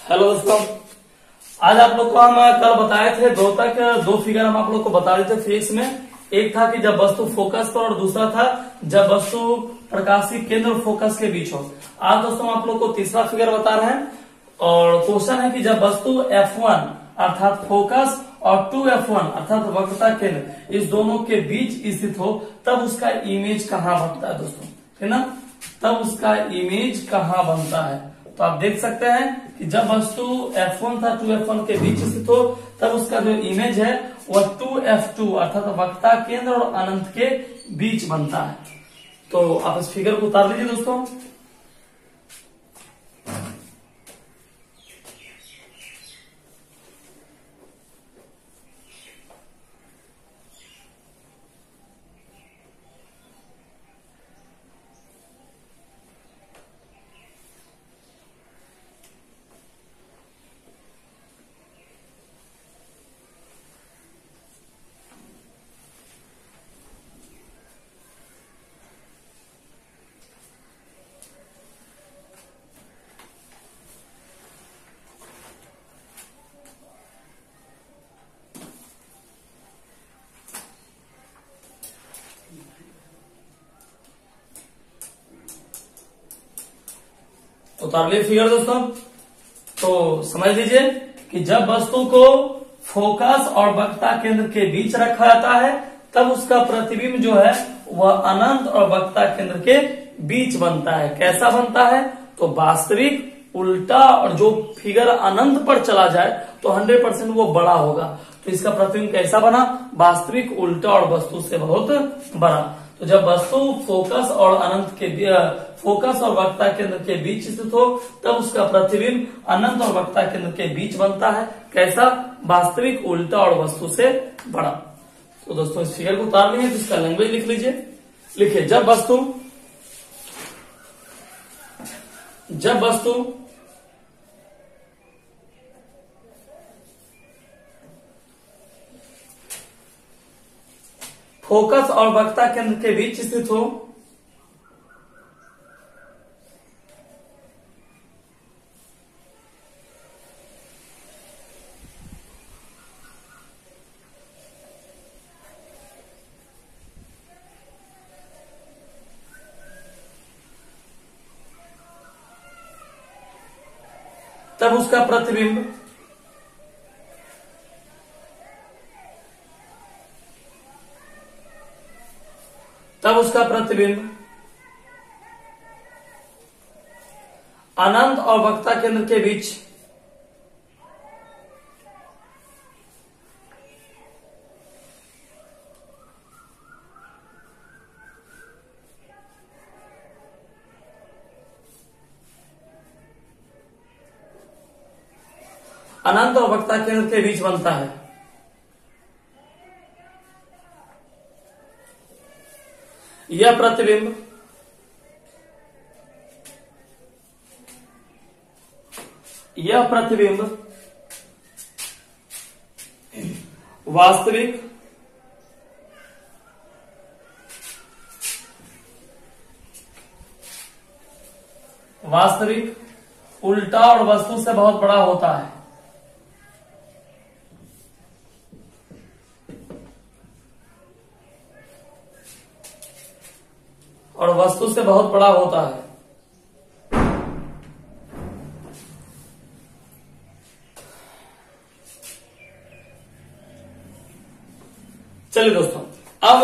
Hello दोस्तों, आज आप लोग को हम कल बताए थे दो फिगर हम आप लोग को बता रहे थे फिजिक्स में। एक था कि जब वस्तु फोकस पर और दूसरा था जब वस्तु प्रकाशीय केंद्र और फोकस के बीच हो। आज दोस्तों आप लोग को तीसरा फिगर बता रहे हैं और क्वेश्चन है कि जब वस्तु F1 अर्थात फोकस और 2F1 अर्थात वक्रता केंद्र इस दोनों के बीच स्थित हो तब उसका इमेज कहाँ बनता है दोस्तों, है ना। तब उसका इमेज कहाँ बनता है, तो आप देख सकते हैं कि जब वस्तु F1 था 2F1 के बीच स्थित हो तब उसका जो इमेज है वह 2F2 अर्थात वक्रता केंद्र और अनंत के बीच बनता है। तो आप इस फिगर को उतार लीजिए दोस्तों। उतार लिए फिगर दोस्तों। तो समझ लीजिए कि जब वस्तु को फोकस और वक्रता केंद्र के बीच रखा जाता है तब उसका प्रतिबिंब जो है वह अनंत और वक्रता केंद्र के बीच बनता है। कैसा बनता है, तो वास्तविक उल्टा, और जो फिगर अनंत पर चला जाए तो 100% वो बड़ा होगा। तो इसका प्रतिबिंब कैसा बना, वास्तविक उल्टा और वस्तु से बहुत बड़ा। तो जब वस्तु फोकस और वक्रता केंद्र के बीच स्थित हो तब उसका प्रतिबिंब अनंत और वक्रता केंद्र के बीच बनता है। कैसा, वास्तविक उल्टा और वस्तु से बड़ा। तो दोस्तों इस फिगर को उतार लीजिए, तो इसका लैंग्वेज लिख लीजिए। लिखिए, जब वस्तु फोकस और वक्रता केंद्र के बीच स्थित हो तब उसका प्रतिबिंब अनंत और वक्रता केंद्र के बीच अनंत और वक्रता केंद्र के बीच बनता है। यह प्रतिबिंब वास्तविक उल्टा और वस्तु से बहुत बड़ा होता है। और वस्तु से बहुत बड़ा होता है। चलिए दोस्तों, अब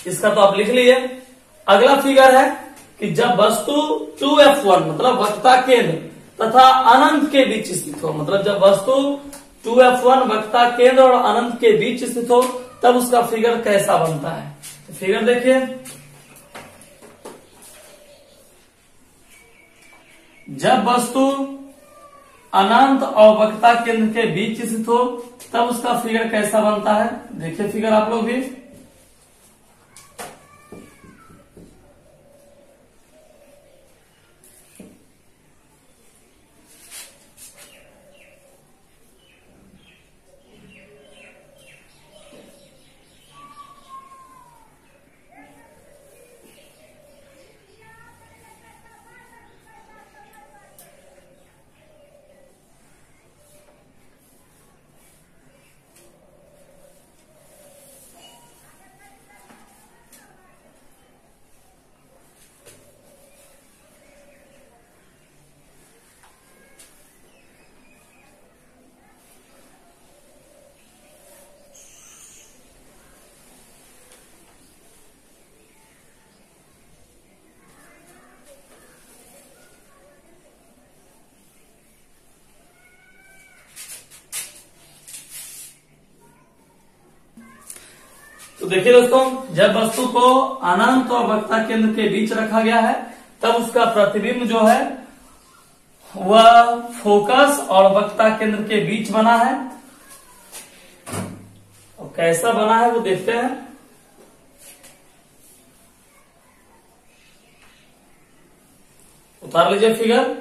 इसका तो आप लिख लिए। अगला फिगर है कि जब वस्तु 2F1 मतलब वक्रता केंद्र तथा अनंत के बीच स्थित हो, मतलब जब वस्तु 2F1 वक्रता केंद्र और अनंत के बीच स्थित हो तब उसका फिगर कैसा बनता है। तो फिगर देखिए, जब वस्तु अनंत और वक्रता केंद्र के बीच स्थित हो तब उसका फिगर कैसा बनता है। देखिए फिगर आप लोग भी, देखिए दोस्तों, जब वस्तु को अनंत और वक्रता केंद्र के बीच रखा गया है तब उसका प्रतिबिंब जो है वह फोकस और वक्रता केंद्र के बीच बना है। और कैसा बना है वो देखते हैं। उतार लीजिए फिगर।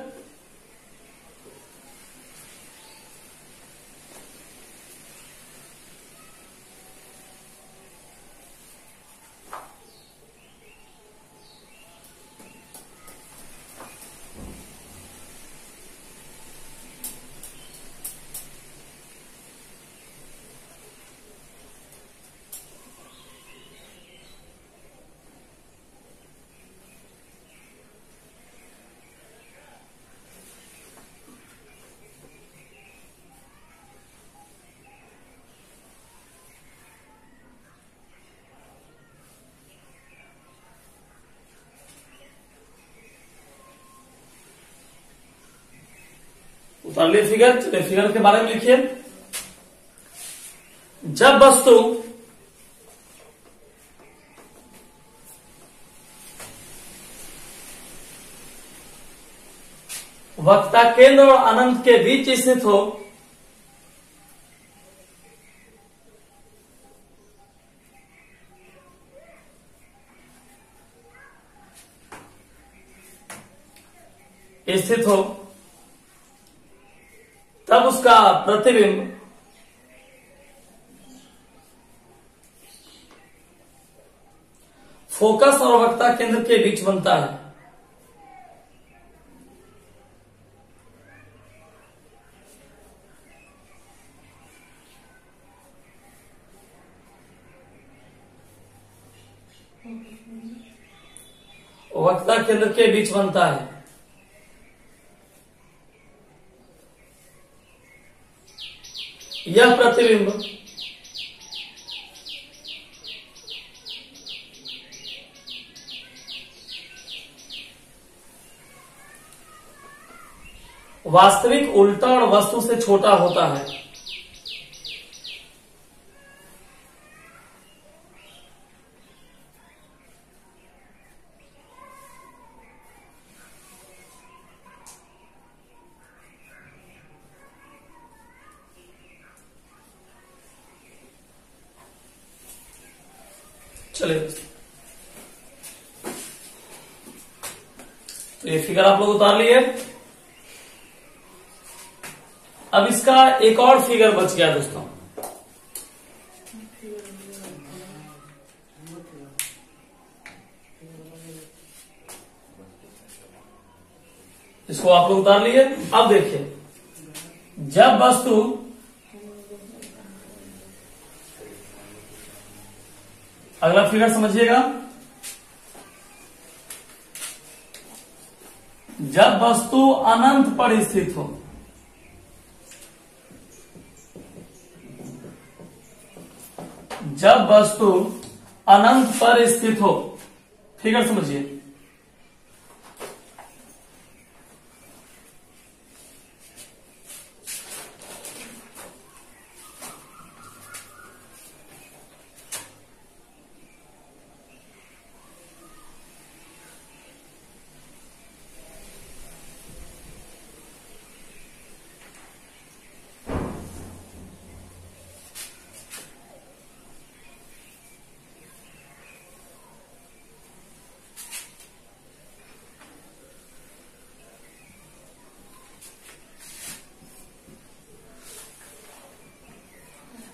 उतार लिए फिगर। चलिए फिगर के बारे में लिखिए। जब वस्तु वक्रता केंद्र और अनंत के बीच स्थित हो तब उसका प्रतिबिंब फोकस और वक्रता केंद्र के बीच बनता है। वक्रता केंद्र के बीच बनता है। यह प्रतिबिंब वास्तविक उल्टा और वस्तु से छोटा होता है। चलिए तो ये फिगर आप लोग उतार लिए। अब इसका एक और फिगर बच गया दोस्तों। इसको आप लोग उतार लिए। अब देखिए, जब वस्तु अगला फिगर समझिएगा। जब वस्तु अनंत पर स्थित हो, जब वस्तु अनंत पर स्थित हो, फिगर समझिए।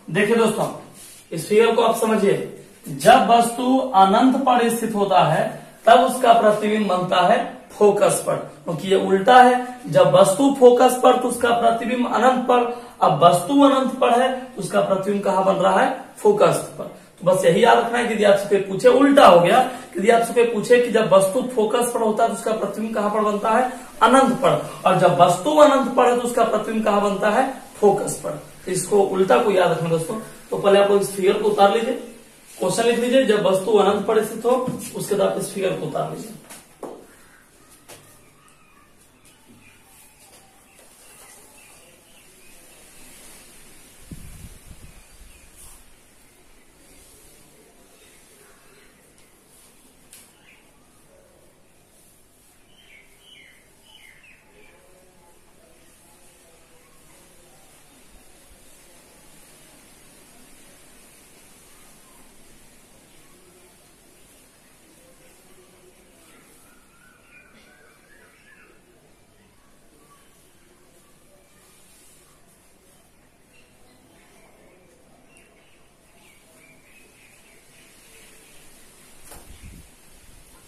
देखिए दोस्तों, इस फिगर को आप समझिए। जब वस्तु अनंत पर स्थित होता है तब उसका प्रतिबिंब बनता है फोकस पर, क्योंकि ये उल्टा है। जब वस्तु फोकस पर तो उसका प्रतिबिंब अनंत पर। अब वस्तु अनंत पर है तो उसका प्रतिबिंब कहाँ बन रहा है? फोकस पर। तो बस यही याद रखना है कि यदि आपसे कोई पूछे, उल्टा हो गया, यदि आपसे कोई पूछे कि जब वस्तु फोकस पर होता है तो उसका प्रतिबिंब कहाँ पर बनता है? अनंत पर। और जब वस्तु अनंत पर है तो उसका प्रतिबिंब कहाँ बनता है? फोकस पर। इसको उल्टा को याद रखना दोस्तों। तो पहले आप लोग इस फिगर को उतार लीजिए, क्वेश्चन लिख लीजिए। जब वस्तु अनंत पर स्थित हो, उसके बाद इस फिगर को उतार लीजिए।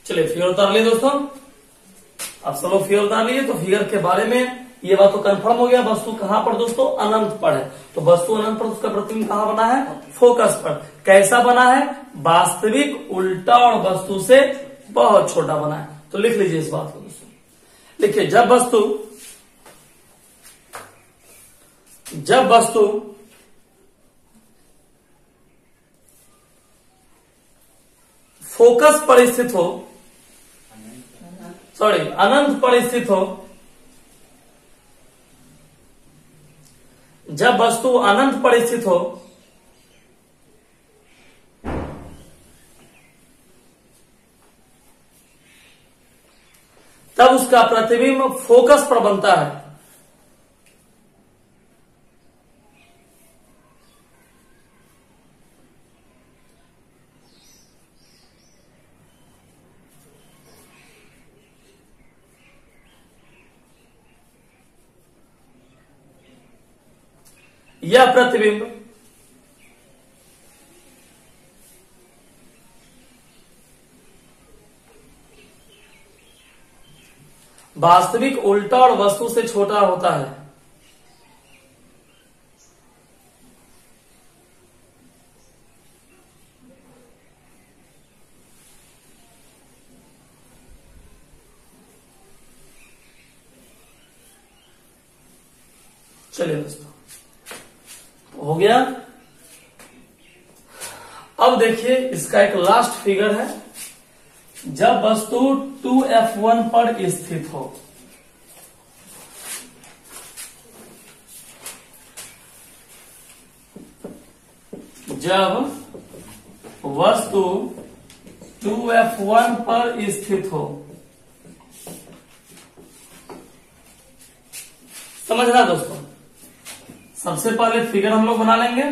चलिए फिगर उतार लिए दोस्तों। अब सब लोग फिगर उतार लिए। तो फिगर के बारे में ये बात तो कंफर्म हो गया, वस्तु कहां पर दोस्तों, अनंत पर है। तो वस्तु अनंत पर, उसका प्रतिबिंब कहां बना है, फोकस पर। कैसा बना है, वास्तविक, उल्टा और वस्तु से बहुत छोटा बना है। तो लिख लीजिए इस बात को दोस्तों। लिखिए, जब वस्तु फोकस पर स्थित हो, अनंत पर स्थित हो, जब वस्तु अनंत पर स्थित हो तब उसका प्रतिबिंब फोकस पर बनता है। यह प्रतिबिंब वास्तविक, उल्टा और वस्तु से छोटा होता है। चलिए दोस्तों, हो गया। अब देखिए इसका एक लास्ट फिगर है। जब वस्तु 2F1 पर स्थित हो, जब वस्तु 2F1 पर स्थित हो, समझना दोस्तों। सबसे पहले फिगर हम लोग बना लेंगे।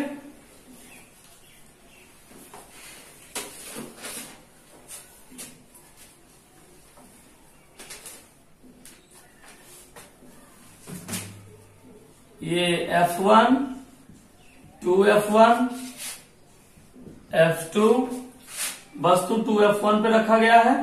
ये F1, 2F1, F2, वस्तु 2F1 पे रखा गया है।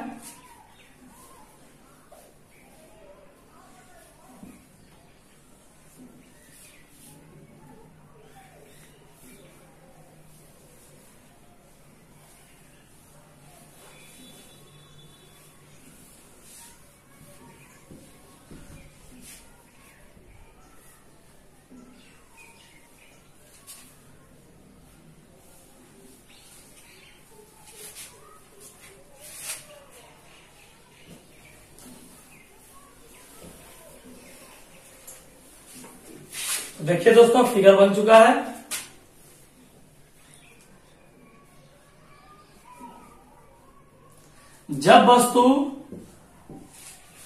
देखिए दोस्तों, फिगर बन चुका है। जब वस्तु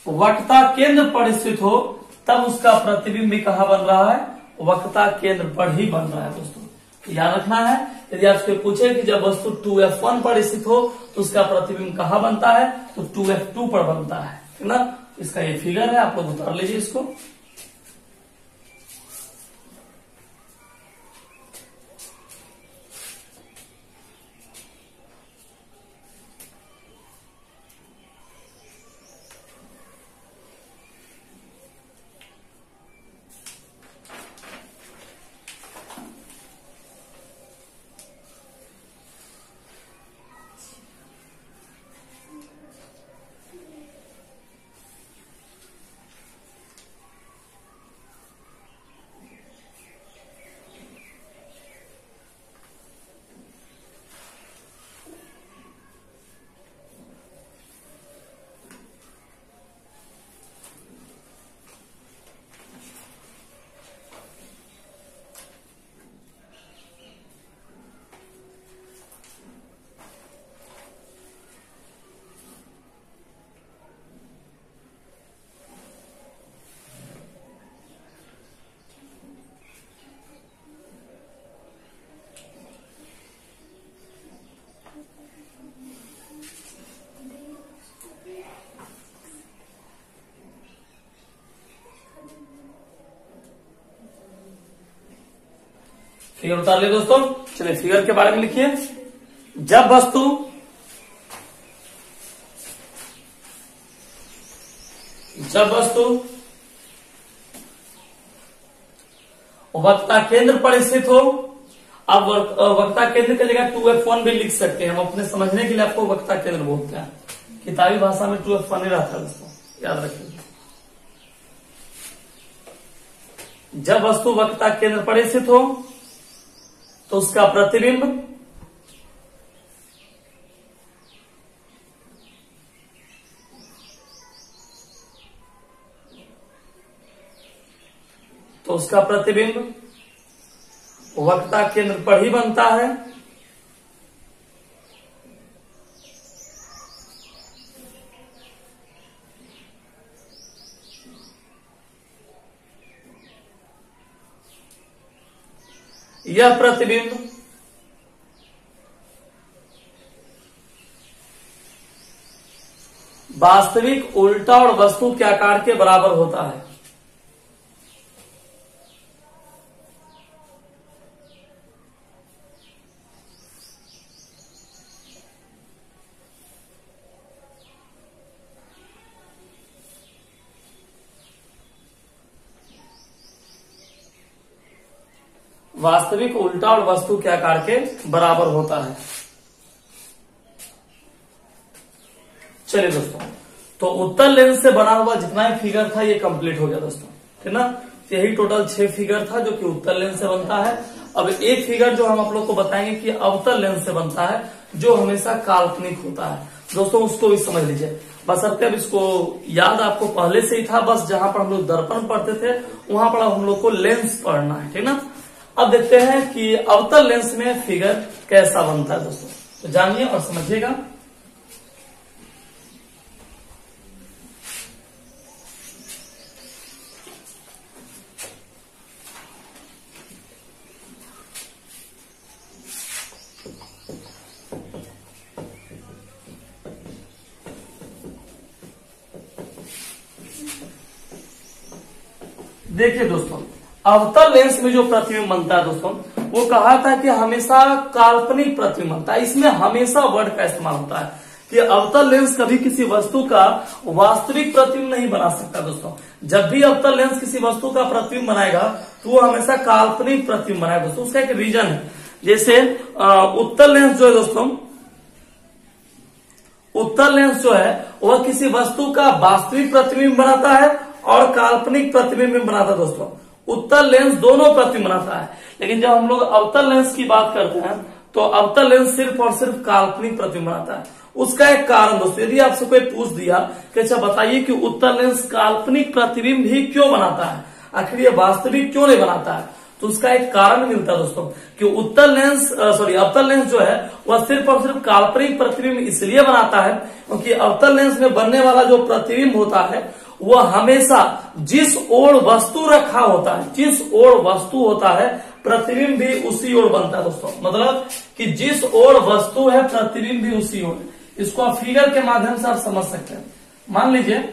वक्रता केंद्र पर स्थित हो तब उसका प्रतिबिंब भी कहां बन रहा है, वक्रता केंद्र पर ही बन रहा है दोस्तों। तो याद रखना है, यदि आपसे पूछे कि जब वस्तु 2F1 पर स्थित हो तो उसका प्रतिबिंब कहां बनता है, तो 2F2 पर बनता है, ठीक ना। इसका ये फिगर है, आप लोग उतार लीजिए इसको। फिगर उतार ले दोस्तों। चलिए फिगर के बारे में लिखिए। जब वस्तु जब वस्तु वक्ता केंद्र पर स्थित हो, अब वक्ता केंद्र की जगह 2F1 भी लिख सकते हैं हम अपने समझने के लिए, आपको वक्ता केंद्र बोलते हैं। किताबी भाषा में 2F1 ही रहता है दोस्तों, याद रखिए। जब वस्तु वक्ता केंद्र पर स्थित हो तो उसका प्रतिबिंब वक्ता केंद्र पर ही बनता है। यह प्रतिबिंब वास्तविक उल्टा और वस्तु के आकार के बराबर होता है। वास्तविक उल्टा और वस्तु के आकार के बराबर होता है। चलिए दोस्तों, तो उत्तल लेंस से बना हुआ जितना भी फिगर था ये कंप्लीट हो गया दोस्तों, ठीक ना। यही टोटल 6 फिगर था जो कि उत्तल लेंस से बनता है। अब एक फिगर जो हम आप लोग को बताएंगे कि अवतल लेंस से बनता है, जो हमेशा काल्पनिक होता है दोस्तों, उसको भी समझ लीजिए। बस अब इसको याद आपको पहले से ही था, बस जहां पर हम लोग दर्पण पढ़ते थे वहां पर हम लोग को लेंस पढ़ना है, ठीक ना। अब देखते हैं कि अवतल लेंस में फिगर कैसा बनता है दोस्तों, तो जानिए और समझिएगा। देखिए दोस्तों, अवतल लेंस में जो प्रतिबिंब बनता है दोस्तों, वो कहा था कि हमेशा काल्पनिक प्रतिबिंब बनता है। इसमें हमेशा वर्ड का इस्तेमाल होता है कि अवतल लेंस कभी किसी वस्तु का वास्तविक प्रतिबिंब नहीं बना सकता दोस्तों। जब भी अवतल लेंस किसी वस्तु का प्रतिबिंब बनाएगा तो वो हमेशा काल्पनिक प्रतिबिंब बनाएगा दोस्तों। उसका एक रीजन है, जैसे उत्तल लेंस जो है दोस्तों, उत्तल लेंस जो है वह किसी वस्तु का वास्तविक प्रतिबिंब बनाता है और काल्पनिक प्रतिबिंब बनाता है दोस्तों। उत्तल लेंस दोनों प्रतिबिंब बनाता है, लेकिन जब हम लोग अवतल लेंस की बात करते हैं तो अवतल लेंस सिर्फ और सिर्फ काल्पनिक प्रतिबिंब बनाता है। उसका एक कारण दोस्तों, यदि आपसे कोई पूछ दिया कि अच्छा बताइए कि उत्तल लेंस काल्पनिक प्रतिबिंब ही क्यों बनाता है, आखिर ये वास्तविक क्यों नहीं बनाता है, तो उसका एक कारण मिलता है दोस्तों कि अवतल लेंस जो है वह सिर्फ और सिर्फ काल्पनिक प्रतिबिंब इसलिए बनाता है क्योंकि अवतल लेंस में बनने वाला जो प्रतिबिंब होता है वह हमेशा जिस ओर वस्तु रखा होता है, जिस ओर वस्तु होता है प्रतिबिंब भी उसी ओर बनता है दोस्तों। मतलब कि जिस ओर वस्तु है प्रतिबिंब भी उसी ओर। इसको आप फिगर के माध्यम से आप समझ सकते हैं। मान लीजिए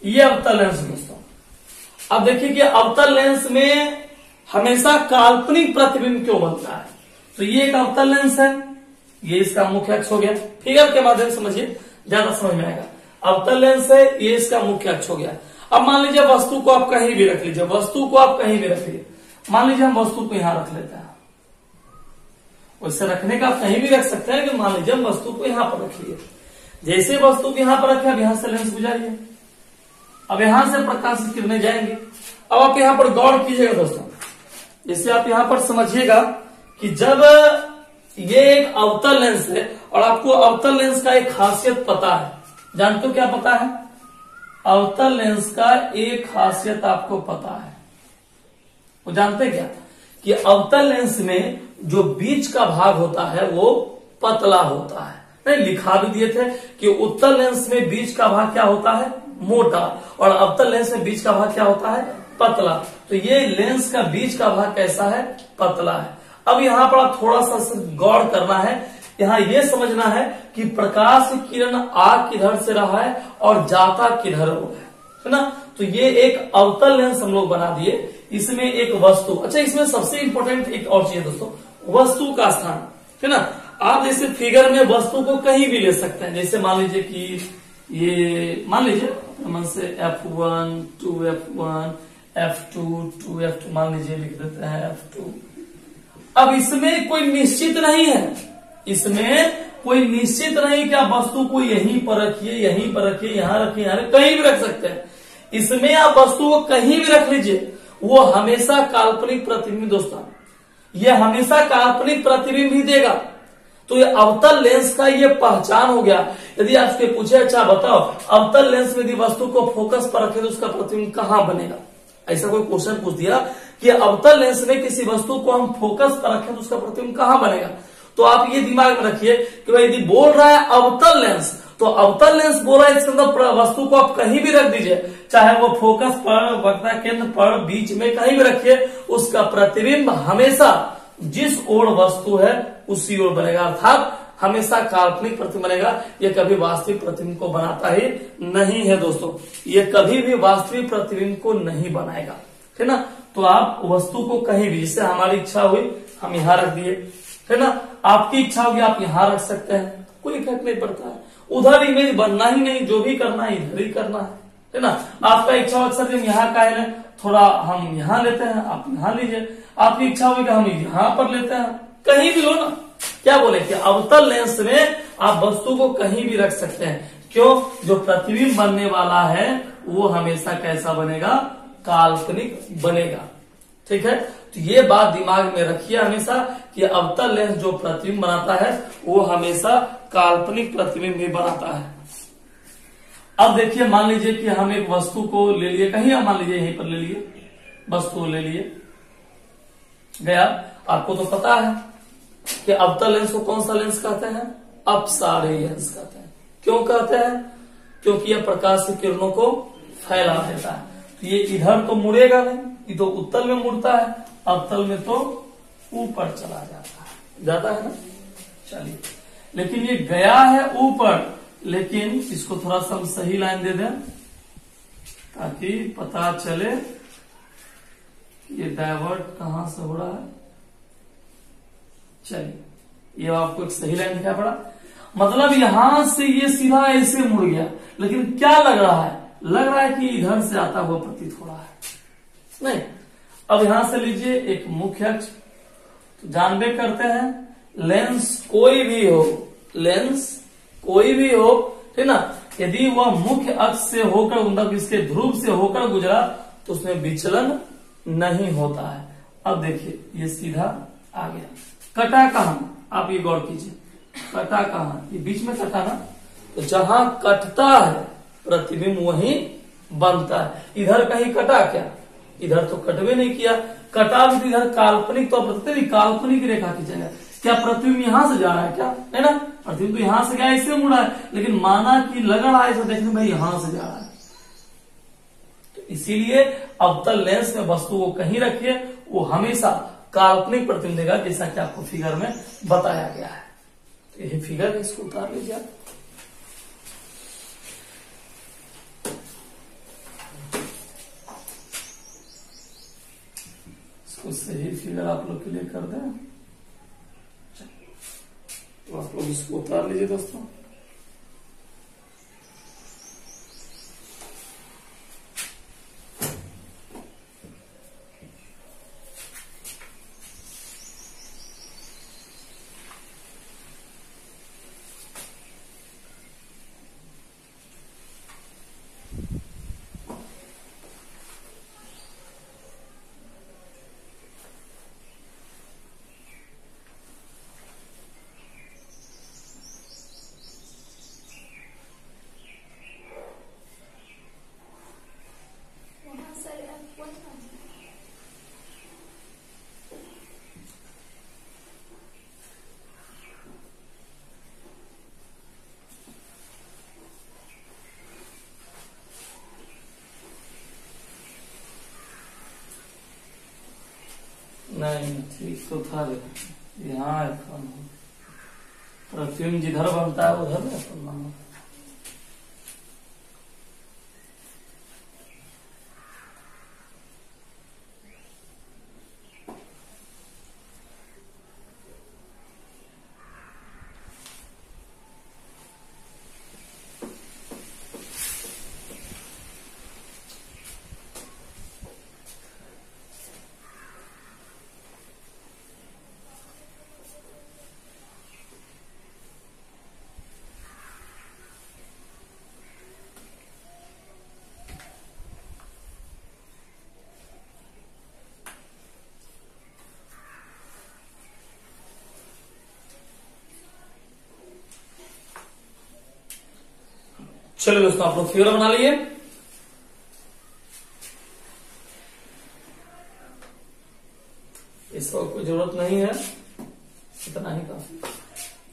ये अवतल लेंस दोस्तों, अब देखिए कि अवतल लेंस में हमेशा काल्पनिक प्रतिबिंब क्यों बनता है। तो ये एक अवतल लेंस है, ये इसका मुख्य अक्ष हो गया। फिगर के माध्यम से समझिए, ज्यादा समझ में आएगा। अवतल लेंस है, ये इसका मुख्य अक्ष हो गया। अब मान लीजिए वस्तु को आप कहीं भी रख लीजिए, वस्तु को आप कहीं भी रख लीजिए। मान लीजिए हम वस्तु को यहां रख लेते हैं, वैसे रखने का आप कहीं भी रख सकते हैं, लेकिन मान लीजिए हम वस्तु को यहां पर रख लिए। जैसे वस्तु को यहां पर रखे, अब यहां से लेंस गुजारिए, अब यहां से प्रकाश की किरणें जाएंगी। अब आप यहां पर गौर कीजिएगा दोस्तों, जैसे आप यहां पर समझिएगा कि जब ये एक अवतल लेंस है और आपको अवतल लेंस का एक खासियत पता है, जानते हो क्या पता है? अवतल लेंस का एक खासियत आपको पता है, वो जानते क्या कि अवतल लेंस में जो बीच का भाग होता है वो पतला होता है। नहीं, लिखा भी दिए थे कि उत्तल लेंस में बीच का भाग क्या होता है? मोटा, और अवतल लेंस में बीच का भाग क्या होता है? पतला। तो ये लेंस का बीच का भाग कैसा है? पतला है। अब यहाँ पर आप थोड़ा सा गौर करना है, यहाँ ये समझना है कि प्रकाश किरण आ किधर से रहा है और जाता किधर हो है ना। तो ये एक अवतल लेंस हम लोग बना दिए, इसमें एक वस्तु। अच्छा, इसमें सबसे इंपॉर्टेंट एक और चीज दोस्तों, वस्तु का स्थान है ना। आप जैसे फिगर में वस्तु को कहीं भी ले सकते हैं, जैसे मान लीजिए कि ये मान लीजिए अपने मन से F1 2F1 F2 2F2 मान लीजिए, लिख देते हैं F2। अब इसमें कोई निश्चित नहीं है, इसमें कोई निश्चित नहीं कि आप वस्तु को यहीं पर रखिए, यहीं पर रखिए, यहां रखिए, यहां कहीं भी रख सकते हैं। इसमें आप वस्तु को कहीं भी रख लीजिए, वो हमेशा काल्पनिक प्रतिबिंब दोस्तों, ये हमेशा काल्पनिक प्रतिबिंब ही देगा। तो ये अवतल लेंस का ये पहचान हो गया। यदि आपसे पूछे अच्छा बताओ अवतल लेंस में यदि वस्तु को फोकस पर रखे तो उसका प्रतिबिंब कहां बनेगा, ऐसा कोई क्वेश्चन पूछ दिया कि अवतल लेंस में किसी वस्तु को हम फोकस पर रखें तो उसका प्रतिबिंब कहां बनेगा, तो आप ये दिमाग में रखिए कि भाई यदि बोल रहा है अवतल लेंस, तो अवतल लेंस बोला है, इसके अंदर वस्तु को आप कहीं भी रख दीजिए, चाहे वो फोकस पर, वक्ता केंद्र पर, बीच में कहीं भी रखिए, उसका प्रतिबिंब हमेशा जिस ओर वस्तु है उसी ओर बनेगा, अर्थात हमेशा काल्पनिक प्रतिबिंब बनेगा। ये कभी वास्तविक प्रतिबिंब को बनाता ही नहीं है दोस्तों, ये कभी भी वास्तविक प्रतिबिंब को नहीं बनाएगा, है ना। तो आप वस्तु को कहीं भी, जिससे हमारी इच्छा हुई हम यहाँ रख दिए, है ना, आपकी इच्छा होगी आप यहाँ रख सकते हैं, कोई इफेक्ट नहीं पड़ता है। उधर इमेज बनना ही नहीं, जो भी करना है इधर ही करना है ना। आपका इच्छा हो अक्सर हम यहाँ का है थोड़ा हम यहाँ लेते हैं, आप यहाँ लीजिए, आपकी इच्छा होगी कि हम यहाँ पर लेते हैं, कहीं भी लो ना। क्या बोले कि अवतल लेंस में आप वस्तु को कहीं भी रख सकते हैं, क्यों, जो प्रतिबिंब बनने वाला है वो हमेशा कैसा बनेगा, काल्पनिक बनेगा। ठीक है, तो ये बात दिमाग में रखिए हमेशा कि अवतल लेंस जो प्रतिबिंब बनाता है वो हमेशा काल्पनिक प्रतिबिंब भी बनाता है। अब देखिए मान लीजिए कि हम एक वस्तु को ले लिए कहीं, मान लीजिए यहीं पर ले लिए, वस्तु ले लिए गया, आपको तो पता है कि अवतल लेंस को कौन सा लेंस कहते हैं, अपसारी लेंस कहते हैं। क्यों कहते हैं, क्योंकि यह प्रकाश की किरणों को फैला देता है। तो ये इधर तो मुड़ेगा नहीं, ये तो उत्तल में मुड़ता है, अवतल में तो ऊपर चला जाता है ना। चलिए, लेकिन ये गया है ऊपर, लेकिन इसको थोड़ा सा हम सही लाइन दे दें ताकि पता चले ये डाइवर्ट कहां से हो रहा है। चलिए, ये आपको एक सही लाइन दिखाई पड़ा, मतलब यहां से ये सीधा ऐसे मुड़ गया, लेकिन क्या लग रहा है, लग रहा है कि इधर से आता हुआ प्रतीत हो रहा है, नहीं। अब यहां से लीजिए एक मुख्य अक्ष, तो जानबे करते हैं लेंस कोई भी हो, लेंस कोई भी हो, ठीक ना, यदि वह मुख्य अक्ष से होकर, मतलब इसके ध्रुव से होकर गुजरा तो उसमें विचलन नहीं होता है। अब देखिए ये सीधा आ गया, कटा कहां, आप ये गौर कीजिए, कटा कहां, ये बीच में कटा ना, तो जहां कटता है प्रतिबिंब वहीं बनता है। इधर कहीं कटा क्या, इधर तो कटवे नहीं किया, कटा भी इधर काल्पनिक तो काल्पनिक रेखा खींचेगा, क्या प्रतिबिंब यहां से जा रहा है क्या, है ना, प्रतिबिंब तो यहां से गया ऐसे मुड़ा है, लेकिन माना कि लग रहा है, देखने भाई यहां से जा रहा है। तो इसीलिए अवतल लेंस में वस्तु को कहीं रखिए, वो हमेशा काल्पनिक प्रतिबिंब देगा, जैसा कि आपको फिगर में बताया गया है। तो यही फिगर है, इसको उतार लीजिए आप। इसको सही फिगर आप लोग के लिए कर दें, तो आप लोग इसको उतार लीजिए दोस्तों। नहीं ठीक तो था, यहाँ प्रतिबिंब जिधर बनता है उधर में चलिए दोस्तों, आप लोग फिगर बना लिए। इसका कोई जरूरत नहीं है, इतना ही काफी।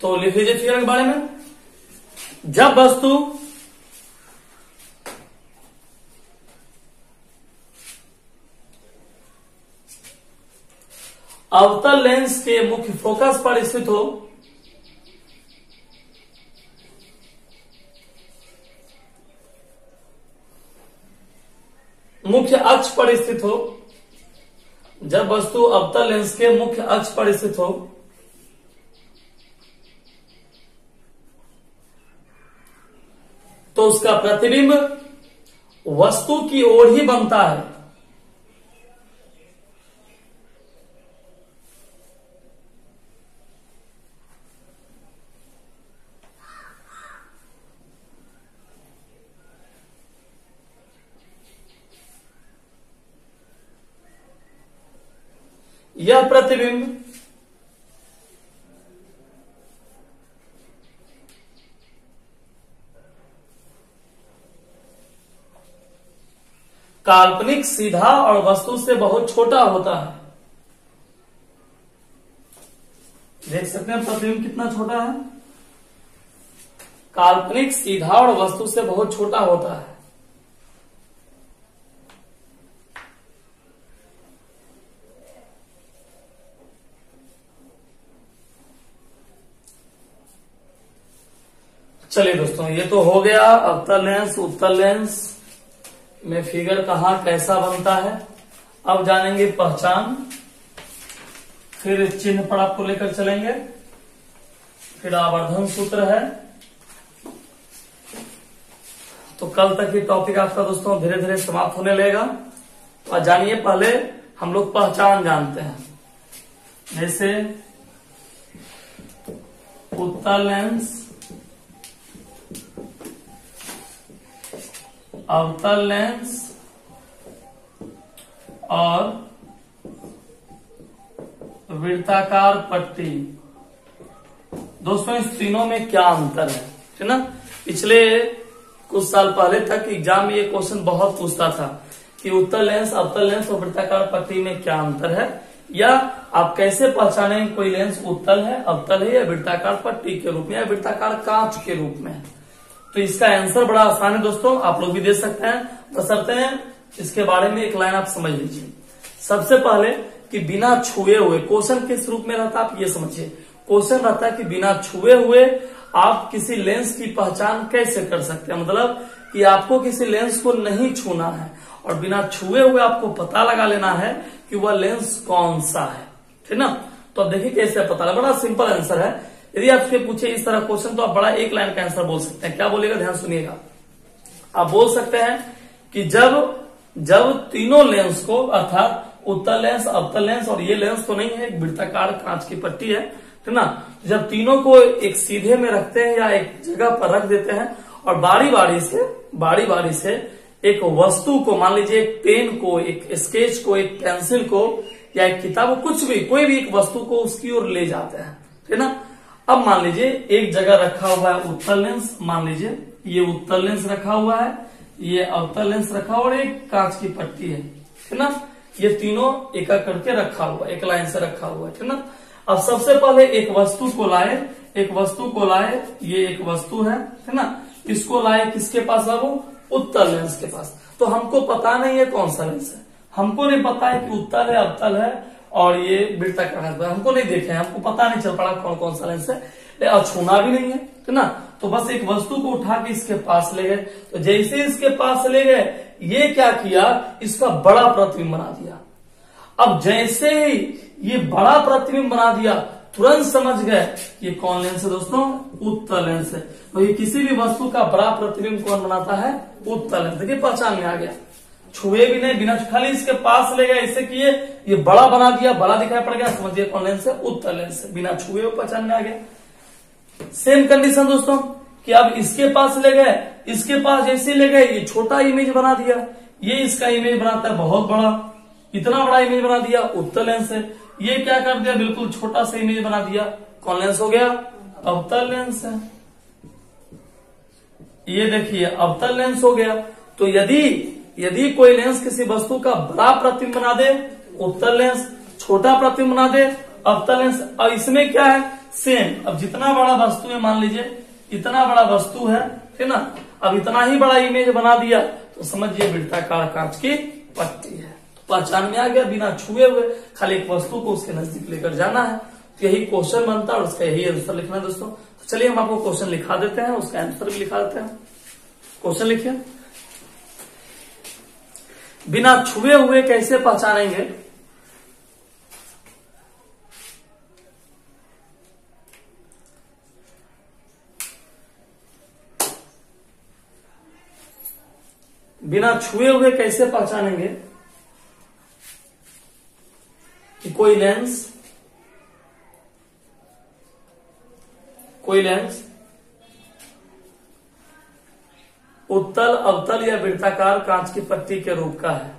तो लिख लीजिए फिगर के बारे में। जब वस्तु अवतल लेंस के मुख्य फोकस पर स्थित हो, मुख्य अक्ष पर स्थित हो, जब वस्तु अवतल लेंस के मुख्य अक्ष पर स्थित हो, तो उसका प्रतिबिंब वस्तु की ओर ही बनता है। यह प्रतिबिंब काल्पनिक सीधा और वस्तु से बहुत छोटा होता है। देख सकते हैं प्रतिबिंब कितना छोटा है। काल्पनिक सीधा और वस्तु से बहुत छोटा होता है। चलिए दोस्तों, ये तो हो गया अवतल लेंस उत्तल लेंस में फिगर कहाँ कैसा बनता है। अब जानेंगे पहचान, फिर चिन्ह पर आपको लेकर चलेंगे, फिर आवर्धन सूत्र है। तो कल तक ये टॉपिक आपका दोस्तों धीरे धीरे समाप्त होने लगेगा। और जानिए, पहले हम लोग पहचान जानते हैं। जैसे उत्तल लेंस, अवतल लेंस और वृत्ताकार पट्टी। दोस्तों, इस तीनों में क्या अंतर है ना। पिछले कुछ साल पहले तक एग्जाम में ये क्वेश्चन बहुत पूछता था कि उत्तल लेंस, अवतल लेंस और वृत्ताकार पट्टी में क्या अंतर है, या आप कैसे पहचानें कोई लेंस उत्तल है, अवतल है, या वृत्ताकार पट्टी के रूप में, या वृत्ताकार कांच के रूप में। तो इसका आंसर बड़ा आसान है दोस्तों, आप लोग भी दे सकते हैं। बशर्ते हैं इसके बारे में एक लाइन आप समझ लीजिए। सबसे पहले कि बिना छुए हुए, क्वेश्चन किस रूप में रहता है आप ये समझिए। क्वेश्चन रहता है कि बिना छुए हुए आप किसी लेंस की पहचान कैसे कर सकते हैं। मतलब कि आपको किसी लेंस को नहीं छूना है और बिना छुए हुए आपको पता लगा लेना है कि वह लेंस कौन सा है, ठीक ना। तो अब देखिए कैसे पता लगा। बड़ा सिंपल आंसर है। यदि आपसे पूछे इस तरह क्वेश्चन तो आप बड़ा एक लाइन का आंसर बोल सकते हैं। क्या बोलेगा, ध्यान सुनिएगा। आप बोल सकते हैं कि जब तीनों लेंस को, अर्थात उत्तल लेंस, अवतल लेंस और ये लेंस तो नहीं है, एक वृत्ताकार कांच की पट्टी है, ठीक ना। जब तीनों को एक सीधे में रखते हैं या एक जगह पर रख देते हैं और बारी बारी से एक वस्तु को, मान लीजिए एक पेन को, एक स्केच को, एक पेंसिल को या एक किताब को, कुछ भी, कोई भी एक वस्तु को उसकी ओर ले जाते हैं, ठीक ना। अब मान लीजिए एक जगह रखा हुआ है उत्तल लेंस, मान लीजिए ये उत्तल लेंस रखा हुआ है, ये अवतल लेंस रखा हुआ और एक कांच की पट्टी है, ठीक ना। ये तीनों एक करके रखा हुआ, एक लाइन से रखा हुआ है, ठीक ना। अब सबसे पहले एक वस्तु को लाए, ये एक वस्तु है, ठीक ना। इसको लाए किसके पास लाओ, उत्तल लेंस के पास। तो हमको पता नहीं है कौन सा लेंस है, हमको नहीं पता है कि उत्तल है, अवतल है और ये वृत्ताकार है, हमको नहीं देखे, हमको पता नहीं चल पड़ा कौन कौन सा लेंस है और छूना भी नहीं है, ठीक ना। तो बस एक वस्तु को उठा के इसके पास ले गए। तो जैसे इसके पास ले गए, ये क्या किया, इसका बड़ा प्रतिबिंब बना दिया। अब जैसे ही ये बड़ा प्रतिबिंब बना दिया, तुरंत समझ गए ये कौन लेंस है दोस्तों, उत्तल लेंस है। तो ये किसी भी वस्तु का बड़ा प्रतिबिंब कौन बनाता है, उत्तल लेंस। देखिए पहचान में आ गया, छुए भी नहीं, बिना खाली इसके पास ले गए, ऐसे किए, ये बड़ा बना दिया, बड़ा दिखाई पड़ गया, समझिए कौन लेंस है, उत्तल लेंस है। बिना छुए हुए पहचान में आ गया। सेम कंडीशन दोस्तों कि अब इसके पास ले गए, इसके पास जैसे ले गए, ये छोटा इमेज बना दिया, ये इसका इमेज बनाता है बहुत बड़ा, इतना बड़ा इमेज बना दिया, उत्तल लेंस है। ये क्या कर दिया, बिल्कुल छोटा सा इमेज बना दिया, कौन लेंस हो गया, अवतल लेंस है। ये देखिए अवतल लेंस हो गया। तो यदि यदि कोई लेंस किसी वस्तु का बड़ा प्रतिबिंब बना दे, उत्तल लेंस, छोटा प्रतिबिंब बना दे, अवतल लेंस। और इसमें क्या है, सेम। अब जितना बड़ा वस्तु है, मान लीजिए इतना बड़ा वस्तु है ना, अब इतना ही बड़ा इमेज बना दिया तो समझिए वृत्ताकार कांच की पट्टी है। पहचान में आ गया बिना छुए हुए, खाली एक वस्तु को उसके नजदीक लेकर जाना है। तो यही क्वेश्चन बनता है और उसका यही आंसर लिखना है दोस्तों। तो चलिए हम आपको क्वेश्चन लिखा देते हैं, उसका आंसर भी लिखा देते हैं। क्वेश्चन लिखिए, बिना छुए हुए कैसे पहचानेंगे? बिना छुए हुए कैसे पहचानेंगे कि कोई लेंस उत्तल, अवतल या वृत्ताकार कांच की पट्टी के रूप का है।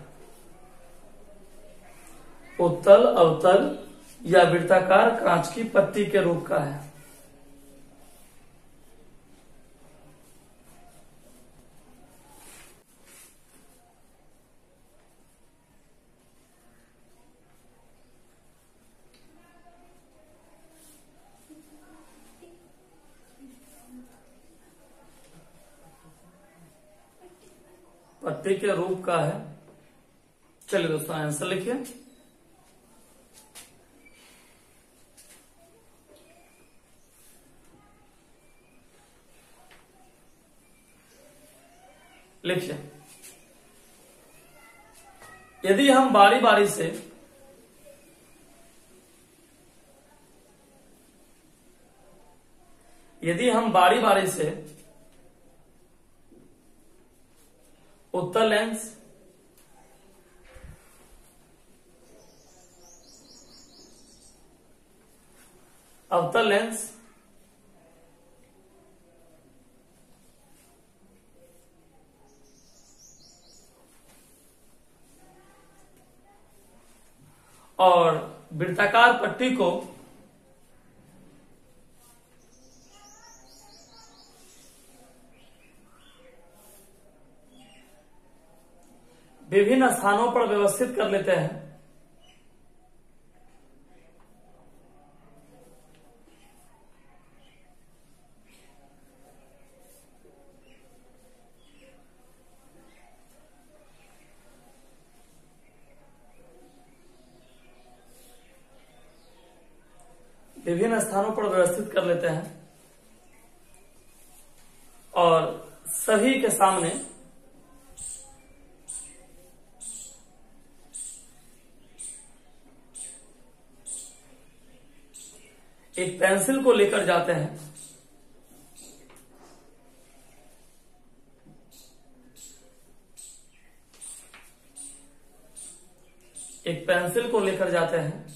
उत्तल, अवतल या वृत्ताकार कांच की पट्टी के रूप का है। पट्टी के रूप का है। चलिए दोस्तों आंसर लिखिए। लिखिए, यदि हम बारी बारी से उत्तल लेंस, अवतल लेंस और वृत्ताकार पट्टी को विभिन्न स्थानों पर व्यवस्थित कर लेते हैं, और सभी के सामने एक पेंसिल को लेकर जाते हैं। एक पेंसिल को लेकर जाते हैं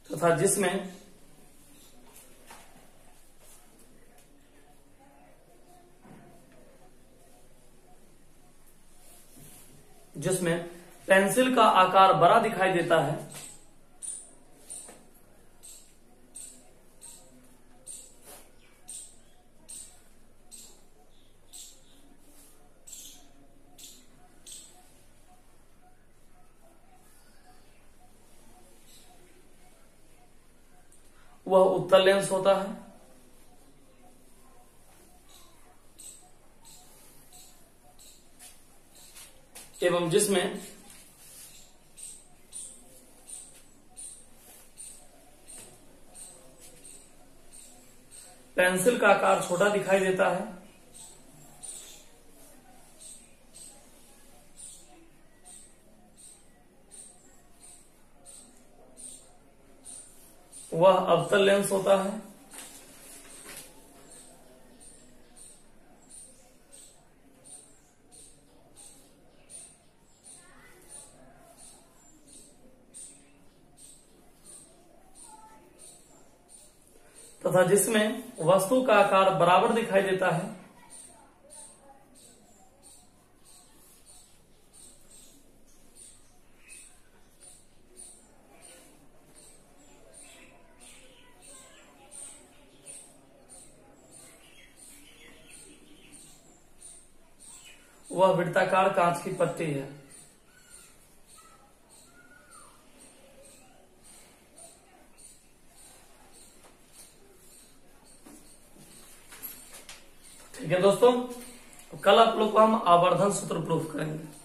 तथा जिसमें पेंसिल का आकार बड़ा दिखाई देता है, वह उत्तल लेंस होता है। एवं जिसमें पेंसिल का आकार छोटा दिखाई देता है, वह अवतल लेंस होता है। तथा जिसमें वस्तु का आकार बराबर दिखाई देता है, वह वृत्ताकार कांच की पट्टी है। ठीक है दोस्तों, तो कल आप लोग को हम आवर्धन सूत्र प्रूफ करेंगे।